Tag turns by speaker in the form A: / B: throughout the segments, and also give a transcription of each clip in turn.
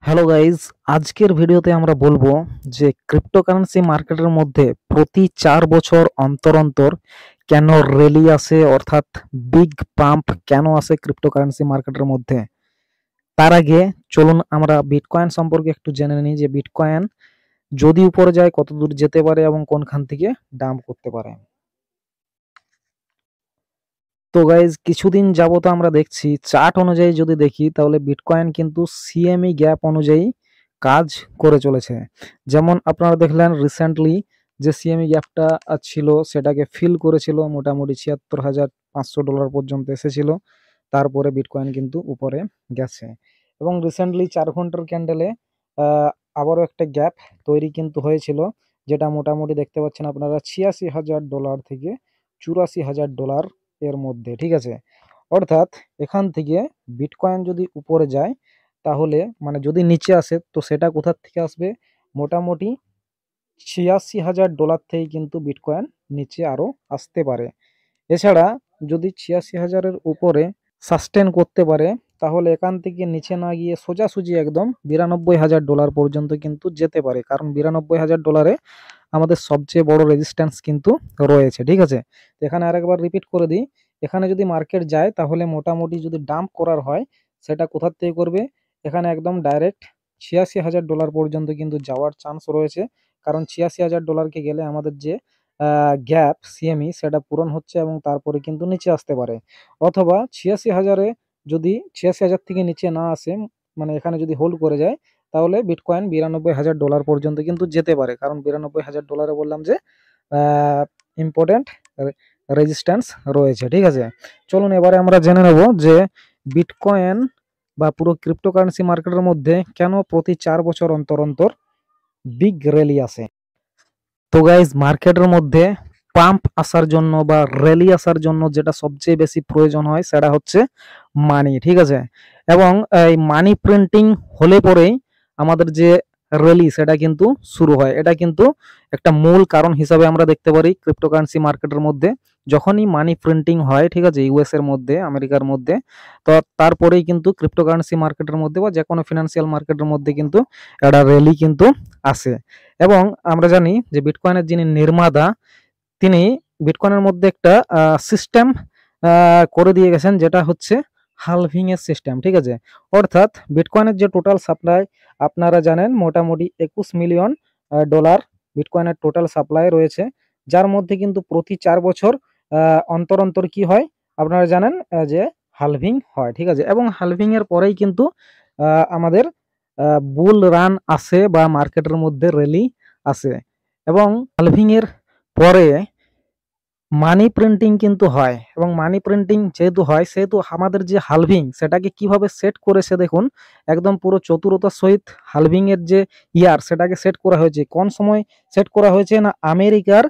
A: Hello guys, আজকের ভিডিওতে আমরা বলবো যে ক্রিপ্টোকারেন্সি মার্কেটের মধ্যে প্রতি 4 বছর অন্তর অন্তর কেন র্যালি আসে, অর্থাৎ বিগ পাম্প কেন আসে ক্রিপ্টোকারেন্সি মার্কেটের মধ্যে। তার আগে চলুন আমরা বিটকয়েন সম্পর্কে একটু জেনে নিই যে বিটকয়েন যদি উপরে যায় কত দূর যেতে পারে এবং কোনখান থেকে ডাম্প করতে পারে। তো গাইজ, কিছুদিন যাবত আমরা দেখছি চার্ট অনুযায়ী যদি দেখি তাহলে বিটকয়েন কিন্তু সিএমই গ্যাপ অনুযায়ী কাজ করে চলেছে। যেমন আপনারা দেখলেন রিসেন্টলি যে সিএমই গ্যাপটা ছিল সেটাকে ফিল করেছিল, মোটামুটি $৭৬,৫০০ পর্যন্ত এসেছিল। তারপরে বিটকয়েন কিন্তু উপরে গেছে এবং রিসেন্টলি 4 ঘন্টার ক্যান্ডেলে আবারও একটা গ্যাপ তৈরি কিন্তু হয়েছিল, যেটা মোটামুটি দেখতে পাচ্ছেন আপনারা $৮৬,০০০ থেকে $৮৪,০০০ এর মধ্যে। ঠিক আছে, অর্থাৎ এখান থেকে বিটকয়েন যদি উপরে যায় তাহলে মানে যদি নিচে আসে তো সেটা কোথা থেকে আসবে, মোটামুটি $৮৬,০০০ থেকে কিন্তু বিটকয়েন নিচে আরো আসতে পারে। এছাড়া যদি ৮৬,০০০-এর উপরে সাস্টেন করতে পারে তাহলে এখান থেকে নিচে না গিয়ে সোজাসুজি একদম $৯২,০০০ পর্যন্ত কিন্তু যেতে পারে, কারণ $৯২,০০০ আমাদের সবচেয়ে বড় রেজিস্ট্যান্স কিন্তু রয়েছে। ঠিক আছে, এখানে আরেকবার রিপিট করে দিই, এখানে যদি মার্কেট যায় তাহলে মোটামুটি যদি ডাম্প করার হয় সেটা কোথার থেকে করবে, এখানে একদম ডাইরেক্ট $৮৬,০০০ পর্যন্ত কিন্তু যাওয়ার চান্স রয়েছে, কারণ $৮৬,০০০-কে গেলে আমাদের যে গ্যাপ সিএমই সেটা পূরণ হচ্ছে এবং তারপরে কিন্তু নিচে আসতে পারে। অথবা ৮৬,০০০-এ যদি ৮৬,০০০ থেকে নিচে না আসে, মানে এখানে যদি হোল্ড করে যায় তাহলে বিটকয়েন $৯২,০০০ পর্যন্ত কিন্তু যেতে পারে, কারণ $৯২,০০০ বললাম যে ইম্পর্টেন্ট রেজিস্ট্যান্স রয়েছে। ঠিক আছে, চলুন এবারে আমরা জেনে নেব যে বিটকয়েন বা পুরো ক্রিপ্টোকারেন্সি মার্কেটের মধ্যে কেন প্রতি 4 বছর অন্তর অন্তর বিগ র্যালি আসে। তো গাইজ, মার্কেটের মধ্যে পাম্প আসার জন্য বা র্যালি আসার জন্য যেটা সবচেয়ে বেশি প্রয়োজন হয় সেটা হচ্ছে মানি। ঠিক আছে, এবং এই মানি প্রিন্টিং হলে পরেই আমাদের যে র্যালি সেটা কিন্তু শুরু হয়। এটা কিন্তু একটা মূল কারণ হিসাবে আমরা দেখতে পারি ক্রিপ্টোকারেন্সি মার্কেটের মধ্যে। যখনই মানি প্রিন্টিং হয়, ঠিক আছে, ইউএস এর মধ্যে, আমেরিকার মধ্যে, তো তারপরেই কিন্তু ক্রিপ্টোকারেন্সি মার্কেটের মধ্যে বা যে কোনো ফিনান্সিয়াল মার্কেটের মধ্যে কিন্তু একটা র্যালি কিন্তু আসে। এবং আমরা জানি যে বিটকয়েনের যিনি নির্মাতা তিনি বিটকয়েনের মধ্যে একটা সিস্টেম করে দিয়ে গেছেন, যেটা হচ্ছে হালভিং এর সিস্টেম। ঠিক আছে, অর্থাৎ বিটকয়েনের যে টোটাল সাপ্লাই আপনারা জানেন মোটামুটি $21 মিলিয়ন বিটকয়েনের টোটাল সাপ্লাই রয়েছে, যার মধ্যে কিন্তু প্রতি 4 বছর অন্তর অন্তর কি হয় আপনারা জানেন যে হালভিং হয়। ঠিক আছে, এবং হালভিং এর পরেই কিন্তু আমাদের বুল রান আসে বা মার্কেটের মধ্যে র্যালি আসে। এবং হালভিং এর পরে মানি প্রিন্টিং কিন্তু হয়, এবং মানি প্রিন্টিং যেহেতু হয় সেহেতু আমাদের যে হালভিং সেটাকে কিভাবে সেট করেছে দেখুন, একদম পুরো চতুরতার সহিত হালভিং এর যে ইয়ার সেটাকে সেট করা হয়েছে। কোন সময় সেট করা হয়েছে না, আমেরিকার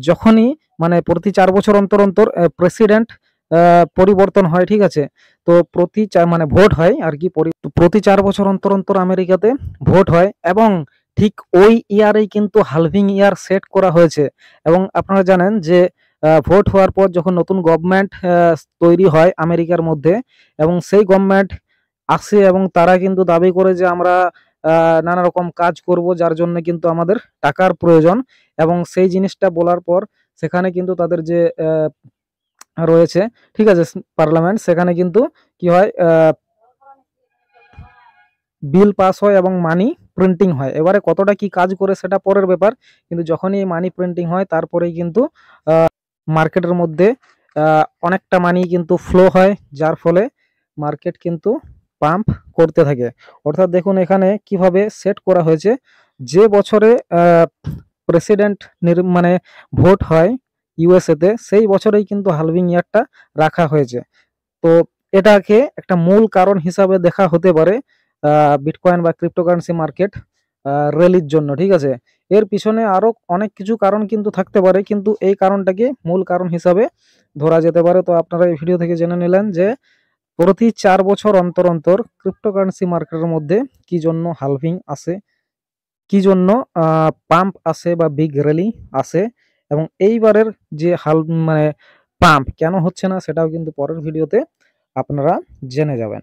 A: যখনই মানে প্রতি 4 বছর অন্তর অন্তর প্রেসিডেন্ট পরিবর্তন হয়। ঠিক আছে, তো মানে ভোট হয় আর কি, প্রতি 4 বছর অন্তর অন্তর আমেরিকাতে ভোট হয় এবং ঠিক ওই ইয়ারেই কিন্তু হালভিং ইয়ার সেট করা হয়েছে। এবং আপনারা জানেন যে ভোট হওয়ার পর যখন নতুন গভর্নমেন্ট তৈরি হয় আমেরিকার মধ্যে এবং সেই গভর্নমেন্ট আসে এবং তারা কিন্তু দাবি করে যে আমরা নানা রকম কাজ করব, যার জন্য কিন্তু আমাদের টাকার প্রয়োজন। এবং সেই জিনিসটা বলার পর সেখানে কিন্তু তাদের যে রয়েছে, ঠিক আছে, পার্লামেন্ট, সেখানে কিন্তু কি হয়, বিল পাস হয় এবং মানি প্রিন্টিং হয়। এবারে কতটা কি কাজ করে সেটা পরের ব্যাপার, কিন্তু যখনই এই মানি প্রিন্টিং হয় তারপরেই কিন্তু মার্কেটের মধ্যে অনেকটা মানি কিন্তু ফ্লো হয়, যার ফলে মার্কেট কিন্তু পাম্প করতে থাকে। অর্থাৎ দেখুন এখানে কিভাবে সেট করা হয়েছে, যে বছরে প্রেসিডেন্ট মানে ভোট হয় ইউএসএতে সেই বছরেই কিন্তু হালভিং ইয়ারটা রাখা হয়েছে। তো এটাকে একটা মূল কারণ হিসাবে দেখা হতে পারে বিটকয়েন বা ক্রিপ্টোকারেন্সি মার্কেট র্যালির জন্য। ঠিক আছে, এর পিছনে আরো অনেক কিছু কারণ কিন্তু থাকতে পারে, কিন্তু এই কারণটাকে মূল কারণ হিসাবে ধরা যেতে পারে। তো আপনারা এই ভিডিও থেকে জেনে নিলেন যে প্রতি 4 বছর অন্তর অন্তর ক্রিপ্টোকারেন্সি মার্কেটের মধ্যে কি জন্য হালভিং আসে, কি জন্য পাম্প আসে বা বিগ র্যালি আসে, এবং এইবারের যে মানে পাম্প কেন হচ্ছে না সেটাও কিন্তু পরের ভিডিওতে আপনারা জেনে যাবেন।